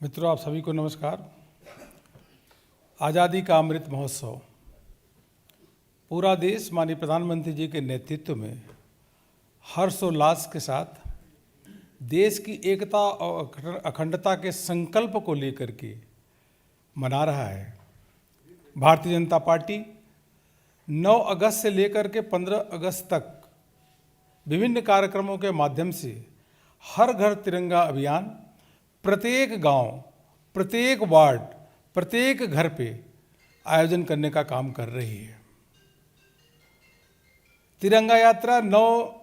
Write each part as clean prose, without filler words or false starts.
मित्रों, आप सभी को नमस्कार। आज़ादी का अमृत महोत्सव पूरा देश माननीय प्रधानमंत्री जी के नेतृत्व में हर्षोल्लास के साथ देश की एकता और अखंडता के संकल्प को लेकर के मना रहा है। भारतीय जनता पार्टी 9 अगस्त से लेकर के 15 अगस्त तक विभिन्न कार्यक्रमों के माध्यम से हर घर तिरंगा अभियान प्रत्येक गांव, प्रत्येक वार्ड, प्रत्येक घर पे आयोजन करने का काम कर रही है। तिरंगा यात्रा 9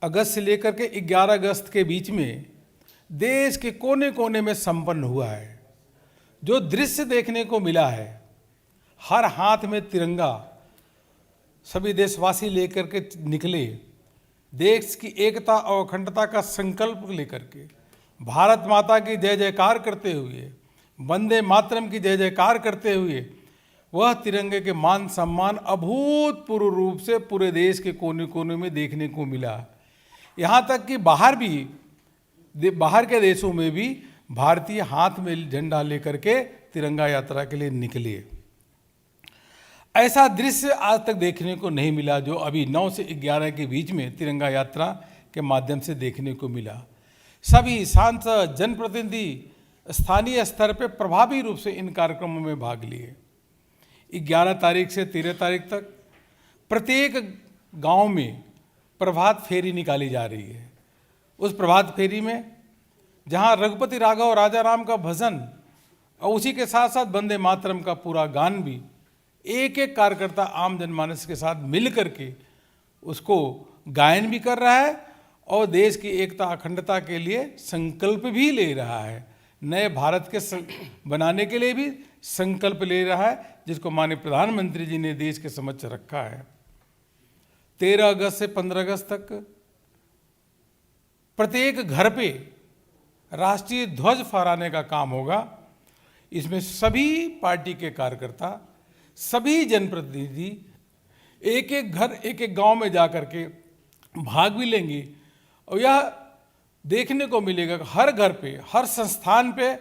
अगस्त से लेकर के 11 अगस्त के बीच में देश के कोने कोने में संपन्न हुआ है। जो दृश्य देखने को मिला है, हर हाथ में तिरंगा, सभी देशवासी लेकर के निकले, देश की एकता और अखंडता का संकल्प लेकर के भारत माता की जय जयकार करते हुए, वंदे मातरम की जय जयकार करते हुए वह तिरंगे के मान सम्मान अभूतपूर्व रूप से पूरे देश के कोने कोने में देखने को मिला। यहाँ तक कि बाहर के देशों में भी भारतीय हाथ में झंडा लेकर के तिरंगा यात्रा के लिए निकले। ऐसा दृश्य आज तक देखने को नहीं मिला जो अभी 9 से 11 के बीच में तिरंगा यात्रा के माध्यम से देखने को मिला। सभी सांसद, जनप्रतिनिधि स्थानीय स्तर पर प्रभावी रूप से इन कार्यक्रमों में भाग लिए। 11 तारीख से 13 तारीख तक प्रत्येक गांव में प्रभात फेरी निकाली जा रही है। उस प्रभात फेरी में जहां रघुपति राघव राजा राम का भजन और उसी के साथ साथ वंदे मातरम का पूरा गान भी एक एक कार्यकर्ता आम जनमानस के साथ मिल करके उसको गायन भी कर रहा है और देश की एकता अखंडता के लिए संकल्प भी ले रहा है। नए भारत के बनाने के लिए भी संकल्प ले रहा है, जिसको माननीय प्रधानमंत्री जी ने देश के समक्ष रखा है। 13 अगस्त से 15 अगस्त तक प्रत्येक घर पे राष्ट्रीय ध्वज फहराने का काम होगा। इसमें सभी पार्टी के कार्यकर्ता, सभी जनप्रतिनिधि एक एक घर, एक एक गांव में जाकर के भाग भी लेंगे और यह देखने को मिलेगा कि हर घर पे, हर संस्थान पे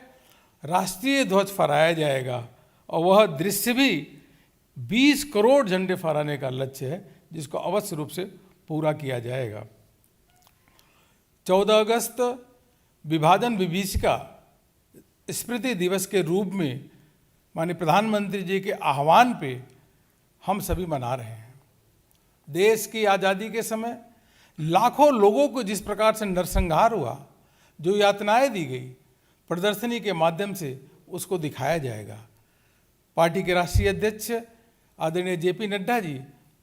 राष्ट्रीय ध्वज फहराया जाएगा और वह दृश्य भी 20 करोड़ झंडे फहराने का लक्ष्य है, जिसको अवश्य रूप से पूरा किया जाएगा। 14 अगस्त विभाजन विभीषिका स्मृति दिवस के रूप में माननीय प्रधानमंत्री जी के आह्वान पे हम सभी मना रहे हैं। देश की आज़ादी के समय लाखों लोगों को जिस प्रकार से नरसंहार हुआ, जो यातनाएं दी गई, प्रदर्शनी के माध्यम से उसको दिखाया जाएगा। पार्टी के राष्ट्रीय अध्यक्ष आदरणीय जेपी नड्डा जी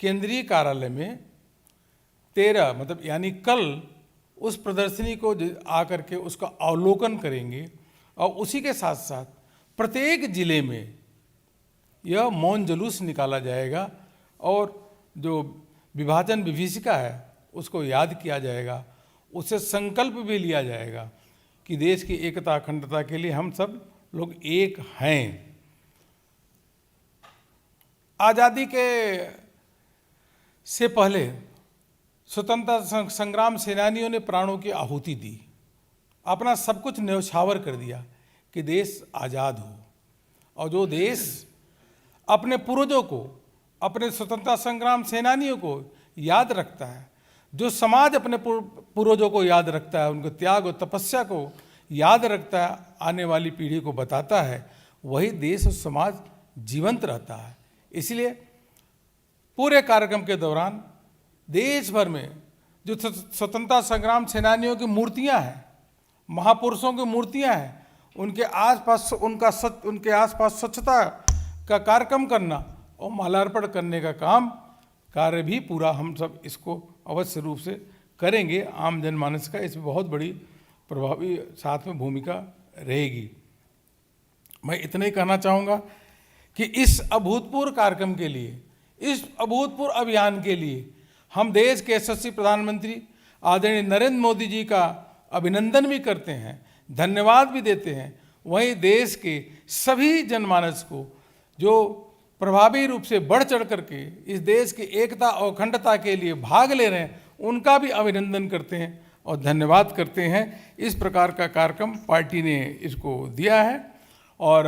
केंद्रीय कार्यालय में 13 यानी कल उस प्रदर्शनी को आकर के उसका अवलोकन करेंगे और उसी के साथ साथ प्रत्येक जिले में यह मौन जुलूस निकाला जाएगा और जो विभाजन विभीषिका है उसको याद किया जाएगा। उससे संकल्प भी लिया जाएगा कि देश की एकता अखंडता के लिए हम सब लोग एक हैं। आज़ादी के से पहले स्वतंत्रता संग्राम सेनानियों ने प्राणों की आहुति दी, अपना सब कुछ न्यौछावर कर दिया कि देश आज़ाद हो। और जो देश अपने पूर्वजों को, अपने स्वतंत्रता संग्राम सेनानियों को याद रखता है, जो समाज अपने पूर्वजों को याद रखता है, उनके त्याग और तपस्या को याद रखता है, आने वाली पीढ़ी को बताता है, वही देश और समाज जीवंत रहता है। इसलिए पूरे कार्यक्रम के दौरान देश भर में जो स्वतंत्रता संग्राम सेनानियों की मूर्तियां हैं, महापुरुषों की मूर्तियां हैं, उनके आसपास स्वच्छता का कार्यक्रम करना और माल्यार्पण करने का कार्य भी पूरा हम सब इसको अवश्य रूप से करेंगे। आम जनमानस का इसमें बहुत बड़ी प्रभावी साथ में भूमिका रहेगी। मैं इतना ही कहना चाहूँगा कि इस अभूतपूर्व कार्यक्रम के लिए, इस अभूतपूर्व अभियान के लिए हम देश के यशस्वी प्रधानमंत्री आदरणीय नरेंद्र मोदी जी का अभिनंदन भी करते हैं, धन्यवाद भी देते हैं। वहीं देश के सभी जनमानस को जो प्रभावी रूप से बढ़ चढ़ करके इस देश की एकता और अखंडता के लिए भाग ले रहे हैं, उनका भी अभिनंदन करते हैं और धन्यवाद करते हैं। इस प्रकार का कार्यक्रम पार्टी ने इसको दिया है। और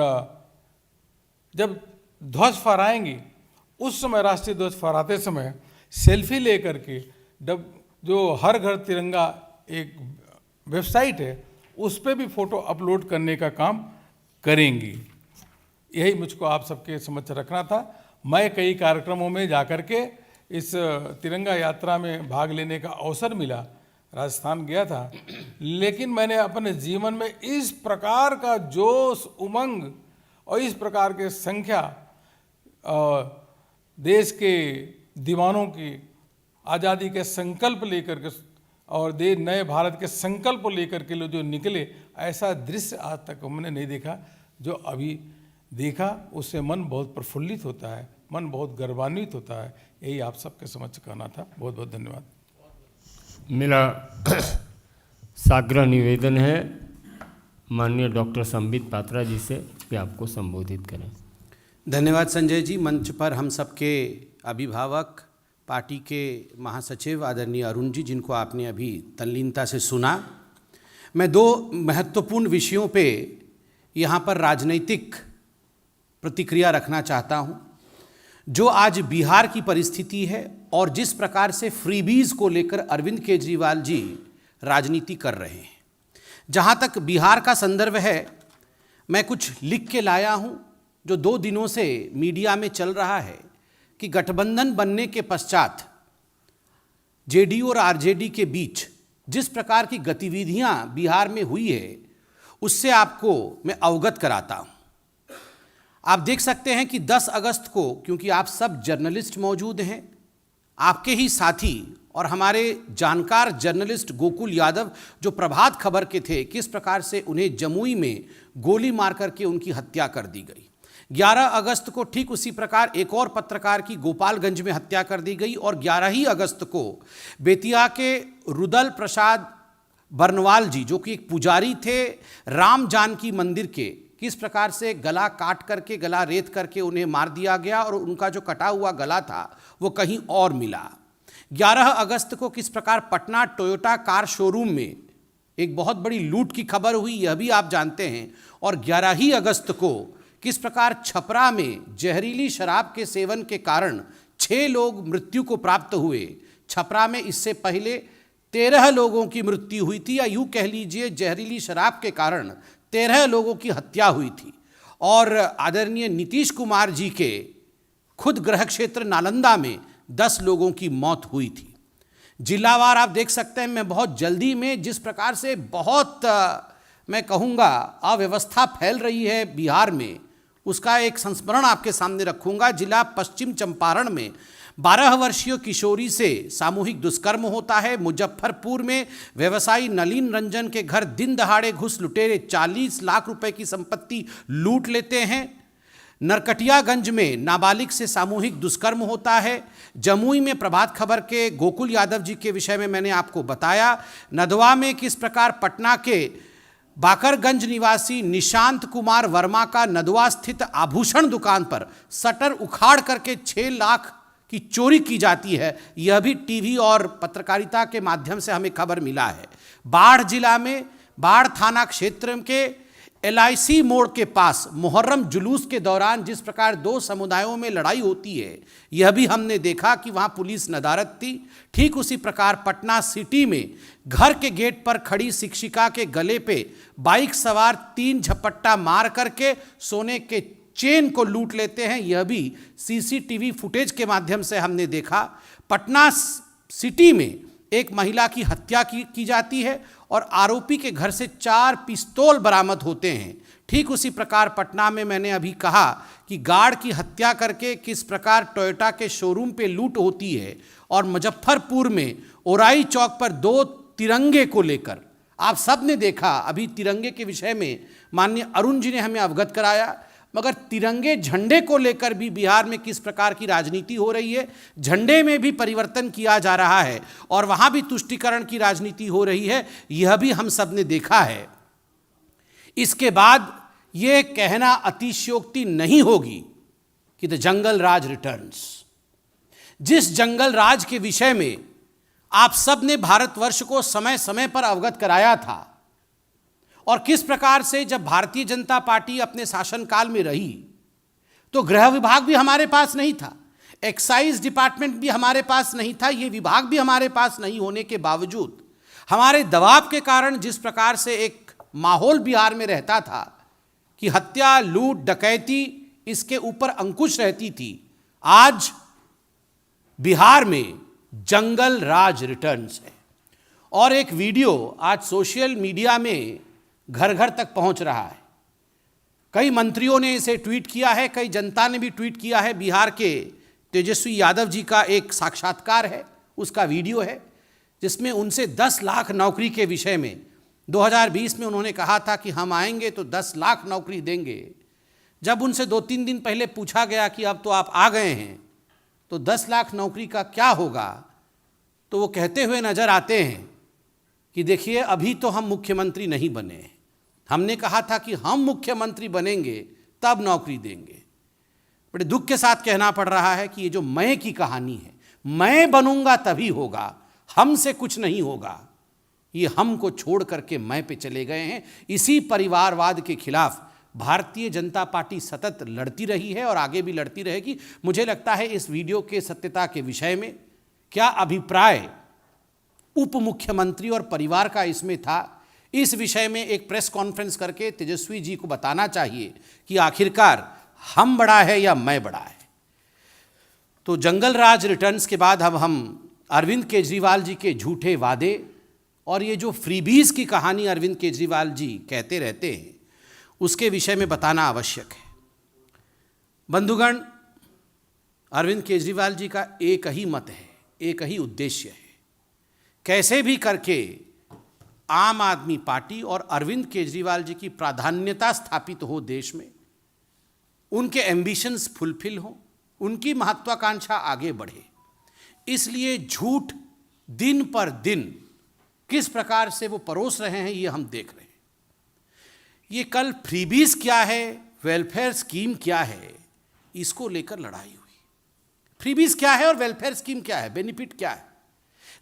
जब ध्वज फहराएंगे उस समय, राष्ट्रीय ध्वज फहराते समय सेल्फी लेकर के जो हर घर तिरंगा एक वेबसाइट है उस पर भी फोटो अपलोड करने का काम करेंगी। यही मुझको आप सबके समक्ष रखना था। मैं कई कार्यक्रमों में जाकर के इस तिरंगा यात्रा में भाग लेने का अवसर मिला, राजस्थान गया था, लेकिन मैंने अपने जीवन में इस प्रकार का जोश, उमंग और इस प्रकार के संख्या देश के दीवानों की आज़ादी के संकल्प लेकर के और नए भारत के संकल्प को लेकर के लोग जो निकले, ऐसा दृश्य आज तक हमने नहीं देखा। जो अभी देखा उससे मन बहुत प्रफुल्लित होता है, मन बहुत गर्वान्वित होता है। यही आप सबके समक्ष कहना था। बहुत बहुत धन्यवाद। मेरा साग्रह निवेदन है माननीय डॉक्टर संबित पात्रा जी से कि आपको संबोधित करें। धन्यवाद संजय जी। मंच पर हम सबके अभिभावक, पार्टी के महासचिव आदरणीय अरुण जी, जिनको आपने अभी तल्लीनता से सुना। मैं दो महत्वपूर्ण विषयों पे यहाँ पर राजनीतिक प्रतिक्रिया रखना चाहता हूँ। जो आज बिहार की परिस्थिति है और जिस प्रकार से फ्रीबीज को लेकर अरविंद केजरीवाल जी राजनीति कर रहे हैं, जहाँ तक बिहार का संदर्भ है, मैं कुछ लिख के लाया हूँ जो 2 दिनों से मीडिया में चल रहा है कि गठबंधन बनने के पश्चात जेडीयू और आरजेडी के बीच जिस प्रकार की गतिविधियां बिहार में हुई है, उससे आपको मैं अवगत कराता हूं। आप देख सकते हैं कि 10 अगस्त को, क्योंकि आप सब जर्नलिस्ट मौजूद हैं, आपके ही साथी और हमारे जानकार जर्नलिस्ट गोकुल यादव जो प्रभात खबर के थे, किस प्रकार से उन्हें जमुई में गोली मार करके उनकी हत्या कर दी गई। 11 अगस्त को ठीक उसी प्रकार एक और पत्रकार की गोपालगंज में हत्या कर दी गई। और 11 ही अगस्त को बेतिया के रुदल प्रसाद बर्नवाल जी, जो कि एक पुजारी थे राम जानकी मंदिर के, किस प्रकार से गला काट करके, गला रेत करके उन्हें मार दिया गया और उनका जो कटा हुआ गला था वो कहीं और मिला। 11 अगस्त को किस प्रकार पटना टोयोटा कार शोरूम में एक बहुत बड़ी लूट की खबर हुई, यह भी आप जानते हैं। और 11 ही अगस्त को किस प्रकार छपरा में जहरीली शराब के सेवन के कारण 6 लोग मृत्यु को प्राप्त हुए। छपरा में इससे पहले 13 लोगों की मृत्यु हुई थी, या यूँ कह लीजिए जहरीली शराब के कारण 13 लोगों की हत्या हुई थी। और आदरणीय नीतीश कुमार जी के खुद गृह क्षेत्र नालंदा में 10 लोगों की मौत हुई थी। जिलावार आप देख सकते हैं। मैं बहुत जल्दी में जिस प्रकार से बहुत मैं कहूँगा अव्यवस्था फैल रही है बिहार में, उसका एक संस्मरण आपके सामने रखूंगा। जिला पश्चिम चंपारण में 12 वर्षीय किशोरी से सामूहिक दुष्कर्म होता है। मुजफ्फरपुर में व्यवसायी नलिन रंजन के घर दिन दहाड़े घुस लुटेरे 40 लाख रुपए की संपत्ति लूट लेते हैं। नरकटियागंज में नाबालिग से सामूहिक दुष्कर्म होता है। जमुई में प्रभात खबर के गोकुल यादव जी के विषय में मैंने आपको बताया। नदवा में किस प्रकार पटना के बाकरगंज निवासी निशांत कुमार वर्मा का नदवा स्थित आभूषण दुकान पर शटर उखाड़ करके 6 लाख की चोरी की जाती है। यह भी टीवी और पत्रकारिता के माध्यम से हमें खबर मिला है। बाढ़ जिला में बाढ़ थाना क्षेत्र के LIC मोड़ के पास मुहर्रम जुलूस के दौरान जिस प्रकार 2 समुदायों में लड़ाई होती है, यह भी हमने देखा कि वहाँ पुलिस नदारद थी। ठीक उसी प्रकार पटना सिटी में घर के गेट पर खड़ी शिक्षिका के गले पे बाइक सवार 3 झपट्टा मार करके सोने के चेन को लूट लेते हैं। यह भी CCTV फुटेज के माध्यम से हमने देखा। पटना सिटी में एक महिला की हत्या की जाती है और आरोपी के घर से 4 पिस्तौल बरामद होते हैं। ठीक उसी प्रकार पटना में मैंने अभी कहा कि गार्ड की हत्या करके किस प्रकार टोयोटा के शोरूम पे लूट होती है। और मुजफ्फरपुर में ओराई चौक पर 2 तिरंगे को लेकर आप सब ने देखा। अभी तिरंगे के विषय में माननीय अरुण जी ने हमें अवगत कराया, मगर तिरंगे झंडे को लेकर भी बिहार में किस प्रकार की राजनीति हो रही है। झंडे में भी परिवर्तन किया जा रहा है और वहाँ भी तुष्टीकरण की राजनीति हो रही है, यह भी हम सब ने देखा है। इसके बाद ये कहना अतिशयोक्ति नहीं होगी कि द जंगल राज रिटर्न्स। जिस जंगल राज के विषय में आप सब ने भारतवर्ष को समय समय पर अवगत कराया था, और किस प्रकार से जब भारतीय जनता पार्टी अपने शासनकाल में रही तो गृह विभाग भी हमारे पास नहीं था, एक्साइज डिपार्टमेंट भी हमारे पास नहीं था, ये विभाग भी हमारे पास नहीं होने के बावजूद हमारे दबाव के कारण जिस प्रकार से एक माहौल बिहार में रहता था कि हत्या, लूट, डकैती इसके ऊपर अंकुश रहती थी, आज बिहार में जंगल राज रिटर्न्स है। और एक वीडियो आज सोशल मीडिया में घर घर तक पहुंच रहा है। कई मंत्रियों ने इसे ट्वीट किया है, कई जनता ने भी ट्वीट किया है। बिहार के तेजस्वी यादव जी का एक साक्षात्कार है, उसका वीडियो है, जिसमें उनसे 10 लाख नौकरी के विषय में 2020 में उन्होंने कहा था कि हम आएंगे तो 10 लाख नौकरी देंगे। जब उनसे 2-3 दिन पहले पूछा गया कि अब तो आप आ गए हैं तो 10 लाख नौकरी का क्या होगा, तो वो कहते हुए नजर आते हैं कि देखिए अभी तो हम मुख्यमंत्री नहीं बने हैं, हमने कहा था कि हम मुख्यमंत्री बनेंगे तब नौकरी देंगे। बड़े दुख के साथ कहना पड़ रहा है कि ये जो मैं की कहानी है, मैं बनूंगा तभी होगा, हमसे कुछ नहीं होगा, ये हमको छोड़ करके मैं पे चले गए हैं। इसी परिवारवाद के खिलाफ भारतीय जनता पार्टी सतत लड़ती रही है और आगे भी लड़ती रहेगी। मुझे लगता है इस वीडियो के सत्यता के विषय में क्या अभिप्राय उप मुख्यमंत्री और परिवार का इसमें था, इस विषय में एक प्रेस कॉन्फ्रेंस करके तेजस्वी जी को बताना चाहिए कि आखिरकार हम बड़ा है या मैं बड़ा है। तो जंगल राज रिटर्न्स के बाद अब हम अरविंद केजरीवाल जी के झूठे वादे और ये जो फ्रीबीज की कहानी अरविंद केजरीवाल जी कहते रहते हैं उसके विषय में बताना आवश्यक है। बंधुगण, अरविंद केजरीवाल जी का एक ही मत है, एक ही उद्देश्य है, कैसे भी करके आम आदमी पार्टी और अरविंद केजरीवाल जी की प्राधान्यता स्थापित हो देश में, उनके एम्बिशंस फुलफिल हो, उनकी महत्वाकांक्षा आगे बढ़े। इसलिए झूठ दिन पर दिन किस प्रकार से वो परोस रहे हैं ये हम देख रहे हैं। ये कल फ्रीबीज क्या है, वेलफेयर स्कीम क्या है, इसको लेकर लड़ाई हुई। फ्रीबीज क्या है और वेलफेयर स्कीम क्या है, बेनिफिट क्या है।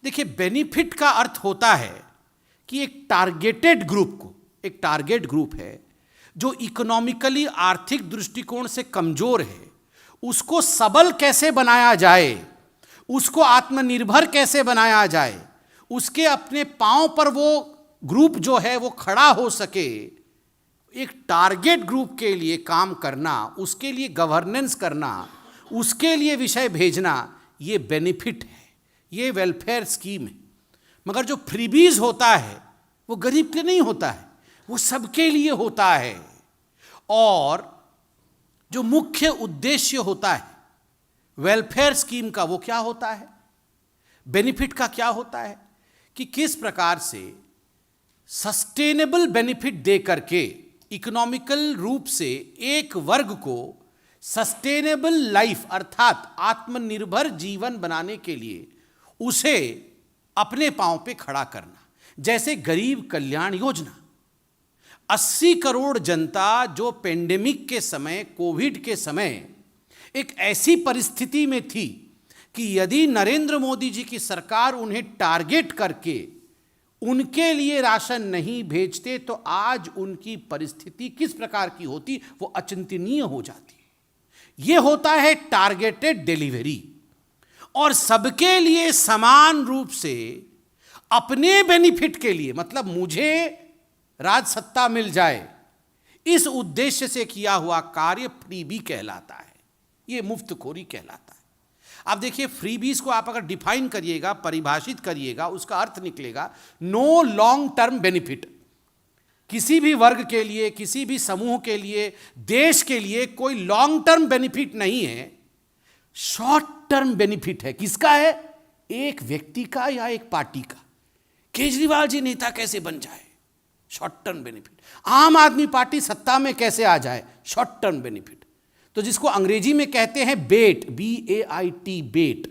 देखिए, बेनिफिट का अर्थ होता है कि एक टारगेटेड ग्रुप को, एक टारगेट ग्रुप है जो इकोनॉमिकली आर्थिक दृष्टिकोण से कमजोर है, उसको सबल कैसे बनाया जाए, उसको आत्मनिर्भर कैसे बनाया जाए, उसके अपने पांव पर वो ग्रुप जो है वो खड़ा हो सके। एक टारगेट ग्रुप के लिए काम करना, उसके लिए गवर्नेंस करना, उसके लिए विषय भेजना, ये बेनिफिट है, ये वेलफेयर स्कीम है। मगर जो फ्रीबीज होता है वो गरीब के नहीं होता है, वो सबके लिए होता है। और जो मुख्य उद्देश्य होता है वेलफेयर स्कीम का, वो क्या होता है, बेनिफिट का क्या होता है कि किस प्रकार से सस्टेनेबल बेनिफिट दे करके इकोनॉमिकल रूप से एक वर्ग को सस्टेनेबल लाइफ अर्थात आत्मनिर्भर जीवन बनाने के लिए उसे अपने पांव पे खड़ा करना। जैसे गरीब कल्याण योजना, 80 करोड़ जनता जो पेंडेमिक के समय, कोविड के समय एक ऐसी परिस्थिति में थी कि यदि नरेंद्र मोदी जी की सरकार उन्हें टारगेट करके उनके लिए राशन नहीं भेजते तो आज उनकी परिस्थिति किस प्रकार की होती, वो अचिंतनीय हो जाती। ये होता है टारगेटेड डिलीवरी। और सबके लिए समान रूप से अपने बेनिफिट के लिए, मतलब मुझे राज सत्ता मिल जाए, इस उद्देश्य से किया हुआ कार्य फ्रीबी कहलाता है, ये मुफ्तखोरी कहलाता है। अब देखिए, फ्रीबीज को आप अगर डिफाइन करिएगा, परिभाषित करिएगा, उसका अर्थ निकलेगा नो लॉन्ग टर्म बेनिफिट। किसी भी वर्ग के लिए, किसी भी समूह के लिए, देश के लिए कोई लॉन्ग टर्म बेनिफिट नहीं है, शॉर्ट टर्म बेनिफिट है। किसका है, एक व्यक्ति का या एक पार्टी का। केजरीवाल जी नेता कैसे बन जाए, शॉर्ट टर्म बेनिफिट। आम आदमी पार्टी सत्ता में कैसे आ जाए, शॉर्ट टर्म बेनिफिट। तो जिसको अंग्रेजी में कहते हैं बेट, BAIT, बेट,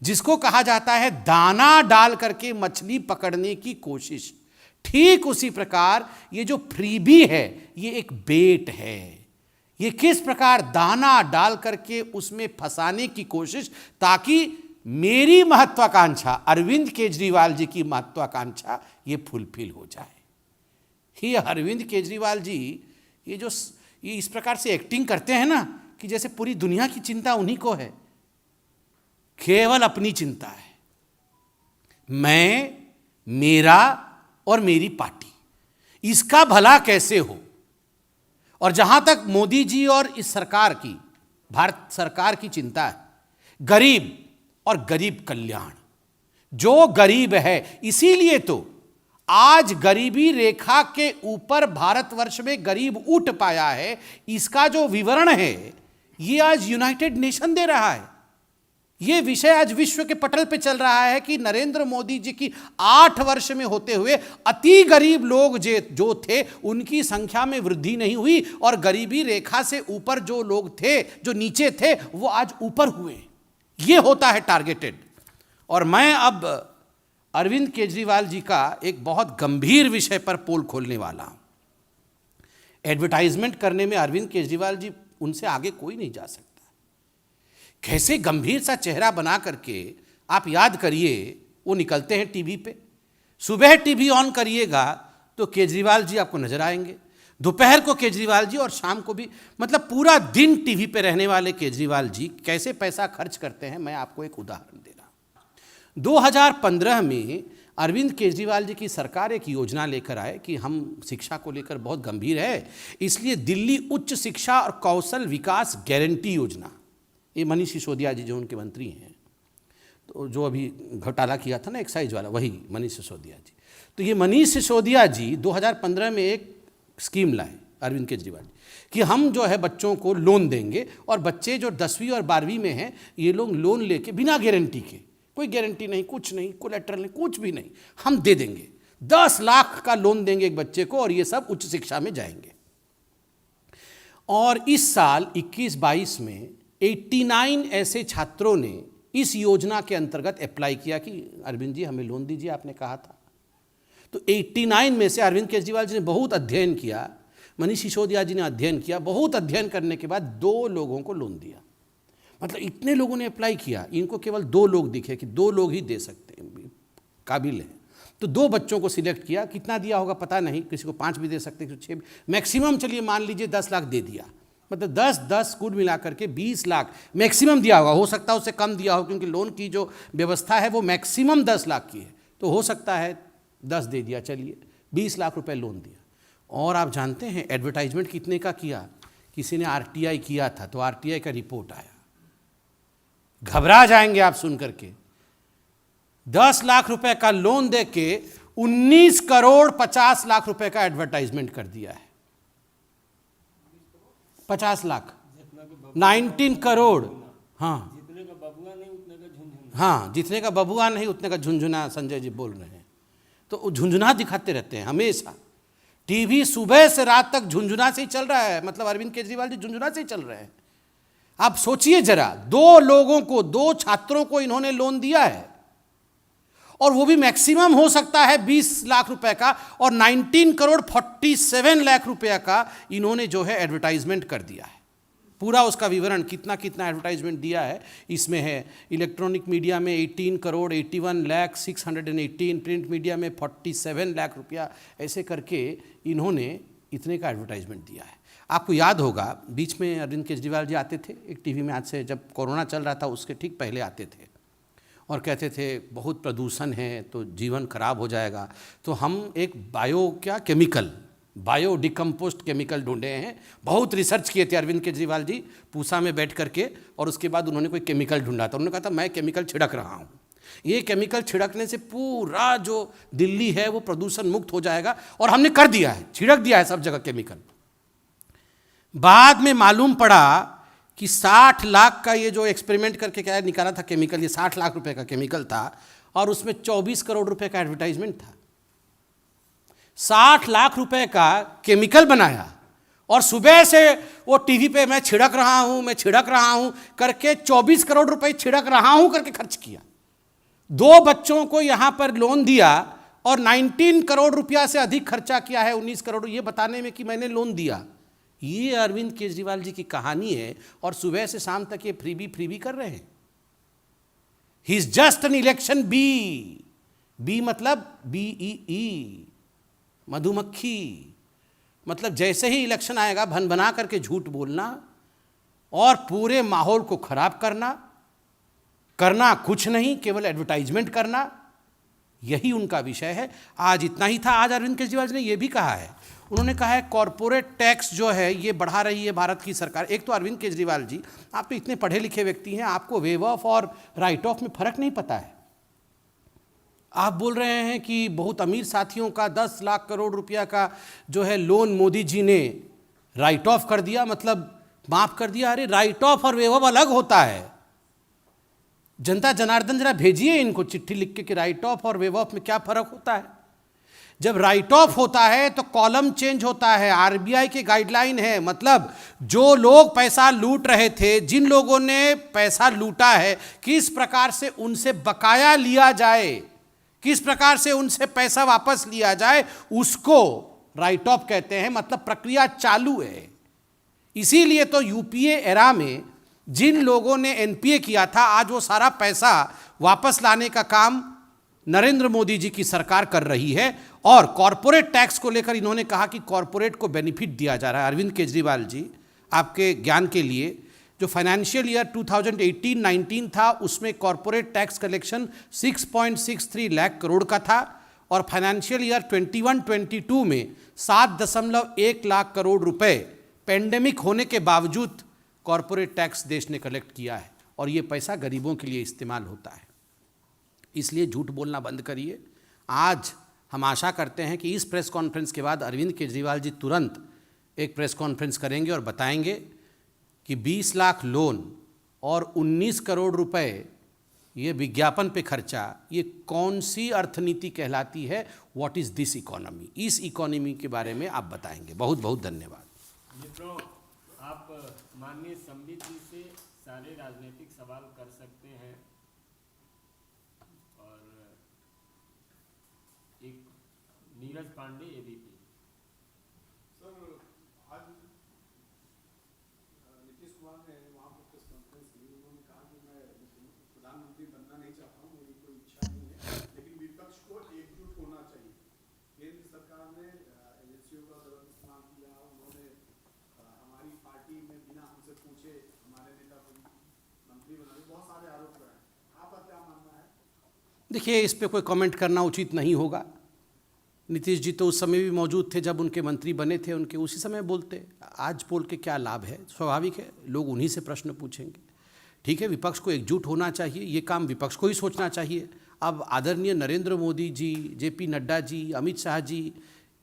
जिसको कहा जाता है दाना डाल करके मछली पकड़ने की कोशिश, ठीक उसी प्रकार ये जो फ्रीबी है ये एक बेट है। ये किस प्रकार दाना डाल करके उसमें फंसाने की कोशिश, ताकि मेरी महत्वाकांक्षा, अरविंद केजरीवाल जी की महत्वाकांक्षा ये फुलफिल हो जाए। ये अरविंद केजरीवाल जी ये इस प्रकार से एक्टिंग करते हैं ना कि जैसे पूरी दुनिया की चिंता उन्हीं को है, केवल अपनी चिंता है। मैं, मेरा और मेरी पार्टी, इसका भला कैसे हो। और जहां तक मोदी जी और इस सरकार की, भारत सरकार की चिंता है, गरीब और गरीब कल्याण, जो गरीब है, इसीलिए तो आज गरीबी रेखा के ऊपर भारतवर्ष में गरीब उठ पाया है। इसका जो विवरण है ये आज यूनाइटेड नेशन दे रहा है। ये विषय आज विश्व के पटल पे चल रहा है कि नरेंद्र मोदी जी की 8 वर्ष में होते हुए अति गरीब लोग जो थे उनकी संख्या में वृद्धि नहीं हुई, और गरीबी रेखा से ऊपर जो लोग थे, जो नीचे थे, वो आज ऊपर हुए। ये होता है टारगेटेड। और मैं अब अरविंद केजरीवाल जी का एक बहुत गंभीर विषय पर पोल खोलने वाला हूं। एडवर्टाइजमेंट करने में अरविंद केजरीवाल जी, उनसे आगे कोई नहीं जा सकता। कैसे गंभीर सा चेहरा बना करके आप याद करिए, वो निकलते हैं टीवी पे। सुबह टीवी ऑन करिएगा तो केजरीवाल जी आपको नजर आएंगे, दोपहर को केजरीवाल जी, और शाम को भी। मतलब पूरा दिन टीवी पे रहने वाले केजरीवाल जी कैसे पैसा खर्च करते हैं, मैं आपको एक उदाहरण दे रहा हूं। 2015 में अरविंद केजरीवाल जी की सरकार एक योजना लेकर आए कि हम शिक्षा को लेकर बहुत गंभीर है, इसलिए दिल्ली उच्च शिक्षा और कौशल विकास गारंटी योजना, ये मनीष सिसोदिया जी जो उनके मंत्री हैं, तो जो अभी घोटाला किया था ना एक्साइज वाला, वही मनीष सिसोदिया जी। तो ये मनीष सिसोदिया जी 2015 में एक स्कीम लाए अरविंद केजरीवाल जी कि हम जो है बच्चों को लोन देंगे, और बच्चे जो 10वीं और 12वीं में हैं ये लोग लोन लेके बिना गारंटी के, कोई गारंटी नहीं, कुछ नहीं, कोलैटरल नहीं, कुछ भी नहीं, हम दे देंगे। 10 लाख का लोन देंगे एक बच्चे को, और ये सब उच्च शिक्षा में जाएंगे। और इस साल 21-22 में 89 ऐसे छात्रों ने इस योजना के अंतर्गत अप्लाई किया कि अरविंद जी हमें लोन दीजिए, आपने कहा था। तो 89 में से अरविंद केजरीवाल जी ने बहुत अध्ययन किया, मनीष सिसोदिया जी ने अध्ययन किया, बहुत अध्ययन करने के बाद 2 लोगों को लोन दिया। मतलब इतने लोगों ने अप्लाई किया, इनको केवल 2 लोग दिखे कि 2 लोग ही दे सकते हैं, काबिल हैं। तो 2 बच्चों को सिलेक्ट किया। कितना दिया होगा पता नहीं, किसी को 5 भी दे सकते, किसी को 6, मैक्सिमम चलिए मान लीजिए 10 लाख दे दिया। मतलब 10 कुल मिला करके 20 लाख मैक्सिमम दिया होगा। हो सकता है उससे कम दिया हो, क्योंकि लोन की जो व्यवस्था है वो मैक्सिमम 10 लाख की है, तो हो सकता है 10 दे दिया, चलिए 20 लाख रुपए लोन दिया। और आप जानते हैं एडवर्टाइजमेंट कितने का किया? किसी ने आरटीआई किया था, तो आरटीआई का रिपोर्ट आया, घबरा जाएंगे आप सुन करके। 10 लाख रुपए का लोन दे के 19 करोड़ 50 लाख रुपए का एडवर्टाइजमेंट कर दिया है। 50 लाख, 19 करोड़। हाँ, जितने का बबुआ नहीं उतने का झुनझुना। हाँ, जितने का बबुआ नहीं उतने का झुनझुना, संजय जी बोल रहे हैं। तो झुनझुना दिखाते रहते हैं हमेशा। टीवी सुबह से रात तक झुनझुना से ही चल रहा है। मतलब अरविंद केजरीवाल जी झुनझुना से ही चल रहे हैं। आप सोचिए जरा, 2 लोगों को, 2 छात्रों को इन्होंने लोन दिया है, और वो भी मैक्सिमम हो सकता है 20 लाख रुपए का, और 19 करोड़ 47 लाख रुपए का इन्होंने जो है एडवर्टाइजमेंट कर दिया है। पूरा उसका विवरण कितना कितना एडवर्टाइजमेंट दिया है इसमें है। इलेक्ट्रॉनिक मीडिया में 18 करोड़ 81 लाख 618, प्रिंट मीडिया में 47 लाख रुपया, ऐसे करके इन्होंने इतने का एडवर्टाइजमेंट दिया है। आपको याद होगा बीच में अरविंद केजरीवाल जी आते थे एक टीवी में, आज से जब कोरोना चल रहा था उसके ठीक पहले आते थे, और कहते थे बहुत प्रदूषण है तो जीवन खराब हो जाएगा, तो हम एक बायो डिकम्पोस्ट केमिकल ढूंढे हैं। बहुत रिसर्च किए थे अरविंद केजरीवाल जी पूसा में बैठ करके, और उसके बाद उन्होंने कोई केमिकल ढूंढा था। उन्होंने कहा था मैं केमिकल छिड़क रहा हूँ, ये केमिकल छिड़कने से पूरा जो दिल्ली है वो प्रदूषण मुक्त हो जाएगा, और हमने कर दिया है, छिड़क दिया है सब जगह केमिकल। बाद में मालूम पड़ा कि 60 लाख का ये जो एक्सपेरिमेंट करके क्या निकाला था केमिकल, ये 60 लाख रुपए का केमिकल था, और उसमें 24 करोड़ रुपए का एडवर्टाइजमेंट था। 60 लाख रुपए का केमिकल बनाया, और सुबह से वो टीवी पे मैं छिड़क रहा हूं करके 24 करोड़ रुपए छिड़क रहा हूं करके खर्च किया। 2 बच्चों को यहां पर लोन दिया, और 19 करोड़ रुपया से अधिक खर्चा किया है, 19 करोड़, ये बताने में कि मैंने लोन दिया। ये अरविंद केजरीवाल जी की कहानी है, और सुबह से शाम तक ये फ्रीबी कर रहे हैं। He is just an election bee मतलब BEE, मधुमक्खी। मतलब जैसे ही इलेक्शन आएगा भन बना करके झूठ बोलना और पूरे माहौल को खराब करना कुछ नहीं, केवल एडवर्टाइजमेंट करना, यही उनका विषय है। आज इतना ही था। आज अरविंद केजरीवाल जी ने यह भी कहा है, उन्होंने कहा है कॉरपोरेट टैक्स जो है ये बढ़ा रही है भारत की सरकार। एक तो अरविंद केजरीवाल जी, आप तो इतने पढ़े लिखे व्यक्ति हैं, आपको वेव ऑफ और राइट ऑफ में फर्क नहीं पता है। आप बोल रहे हैं कि बहुत अमीर साथियों का 10 लाख करोड़ रुपया का जो है लोन मोदी जी ने राइट ऑफ कर दिया, मतलब माफ कर दिया। अरे राइट ऑफ और वेव ऑफ अलग होता है। जनता जनार्दन जरा भेजिए इनको चिट्ठी लिख के कि राइट ऑफ और वेव ऑफ में क्या फर्क होता है। जब राइट ऑफ होता है तो कॉलम चेंज होता है, RBI के गाइडलाइन है, मतलब जो लोग पैसा लूट रहे थे, जिन लोगों ने पैसा लूटा है, किस प्रकार से उनसे बकाया लिया जाए, किस प्रकार से उनसे पैसा वापस लिया जाए, उसको राइट ऑफ कहते हैं। मतलब प्रक्रिया चालू है। इसीलिए तो UPA एरा में जिन लोगों ने NPA किया था, आज वो सारा पैसा वापस लाने का काम नरेंद्र मोदी जी की सरकार कर रही है। और कॉरपोरेट टैक्स को लेकर इन्होंने कहा कि कॉरपोरेट को बेनिफिट दिया जा रहा है। अरविंद केजरीवाल जी, आपके ज्ञान के लिए, जो फाइनेंशियल ईयर 2018-19 था उसमें corporate tax collection 6.63 lakh crore का था और फाइनेंशियल ईयर 21-22 में 7.1 लाख करोड़ रुपए पेंडेमिक होने के बावजूद कॉरपोरेट टैक्स देश ने कलेक्ट किया है और ये पैसा गरीबों के लिए इस्तेमाल होता है। इसलिए झूठ बोलना बंद करिए। आज हम आशा करते हैं कि इस प्रेस कॉन्फ्रेंस के बाद अरविंद केजरीवाल जी तुरंत एक प्रेस कॉन्फ्रेंस करेंगे और बताएंगे कि 20 लाख लोन और 19 करोड़ रुपए ये विज्ञापन पे खर्चा, ये कौन सी अर्थनीति कहलाती है। What is this economy. इस इकोनॉमी के बारे में आप बताएंगे। बहुत बहुत धन्यवाद। मित्रों, आप माननीय संबित जी से सारे राजनीतिक सवाल कर सकते हैं और एक नीरज पांडे ABP। सर, आज नीतीश कुमार ने वहाँ पर प्रेस कॉन्फ्रेंस की, उन्होंने कहा कि मैं प्रधानमंत्री बनना नहीं चाहता हूँ, मेरी कोई इच्छा नहीं है, लेकिन विपक्ष को एकजुट होना चाहिए। केंद्र सरकार ने एजेंसियों का गलत इस्तेमाल किया, उन्होंने हमारी पार्टी में बिना हमसे पूछे हमारे नेता को मंत्री बना दिया, बहुत सारे आरोप लगाए। आपका क्या मानना है? देखिए, इस पे कोई कमेंट करना उचित नहीं होगा। नीतीश जी तो उस समय भी मौजूद थे जब उनके मंत्री बने थे, उनके उसी समय बोलते। आज बोल के क्या लाभ है। स्वाभाविक है, लोग उन्हीं से प्रश्न पूछेंगे। ठीक है, विपक्ष को एकजुट होना चाहिए, ये काम विपक्ष को ही सोचना चाहिए। अब आदरणीय नरेंद्र मोदी जी, JP नड्डा जी, अमित शाह जी,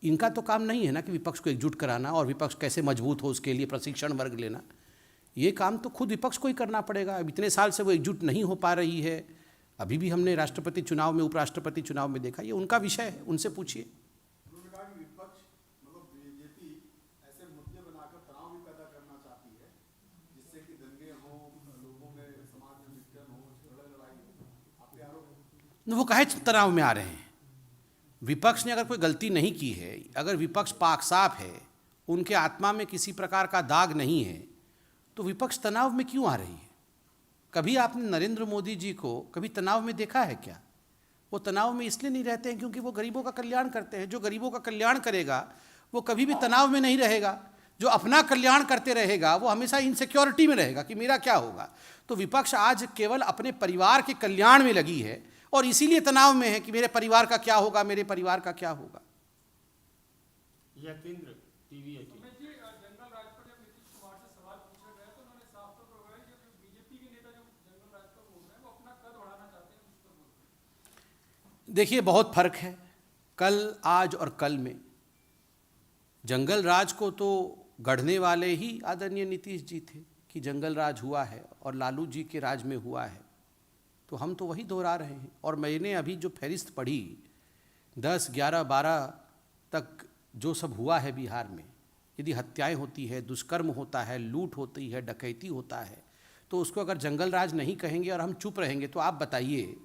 इनका तो काम नहीं है ना कि विपक्ष को एकजुट कराना और विपक्ष कैसे मजबूत हो उसके लिए प्रशिक्षण वर्ग लेना। ये काम तो खुद विपक्ष को ही करना पड़ेगा। अब इतने साल से वो एकजुट नहीं हो पा रही है। अभी भी हमने राष्ट्रपति चुनाव में, उपराष्ट्रपति चुनाव में देखा। ये उनका विषय है, उनसे पूछिए। उन्होंने कहा कि विपक्ष मतलब BJP ऐसे मुद्दे बनाकर तनाव भी पैदा करना चाहती है जिससे कि दंगे हों, लोगों में, समाज में विघटन हो, झगड़ा लड़ाई हो। आपके आरोप? वो काहे तनाव में आ रहे हैं। विपक्ष ने अगर कोई गलती नहीं की है, अगर विपक्ष पाक साफ है, उनके आत्मा में किसी प्रकार का दाग नहीं है, तो विपक्ष तनाव में क्यों आ रही है। कभी आपने नरेंद्र मोदी जी को कभी तनाव में देखा है क्या? वो तनाव में इसलिए नहीं रहते हैं क्योंकि वो गरीबों का कल्याण करते हैं। जो गरीबों का कल्याण करेगा वो कभी भी तनाव में नहीं रहेगा। जो अपना कल्याण करते रहेगा वो हमेशा इनसिक्योरिटी में रहेगा कि मेरा क्या होगा। तो विपक्ष आज केवल अपने परिवार के कल्याण में लगी है और इसीलिए तनाव में है कि मेरे परिवार का क्या होगा, मेरे परिवार का क्या होगा। यतीन्द्र TV 18। जनरल राज पर जब नीतीश कुमार से सवाल पूछा गया तो उन्होंने साफ तौर पर कहा कि BJP के नेता जो जनरल राज पर बोल रहे हैं वो अपना कद बढ़ाना चाहते हैं, उस पर बोल रहे हैं। देखिए, बहुत फर्क है कल, आज और कल में। जंगल राज को तो गढ़ने वाले ही आदरणीय नीतीश जी थे कि जंगल राज हुआ है और लालू जी के राज में हुआ है, तो हम तो वही दोहरा रहे हैं। और मैंने अभी जो फहरिस्त पढ़ी 10, 11, 12 तक जो सब हुआ है बिहार में, यदि हत्याएं होती है, दुष्कर्म होता है, लूट होती है, डकैती होता है, तो उसको अगर जंगल राज नहीं कहेंगे और हम चुप रहेंगे तो आप बताइए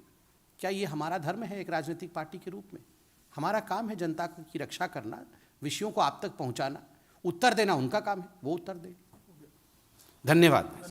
क्या ये हमारा धर्म है एक राजनीतिक पार्टी के रूप में? हमारा काम है जनता की रक्षा करना, विषयों को आप तक पहुंचाना, उत्तर देना उनका काम है, वो उत्तर दें। धन्यवाद।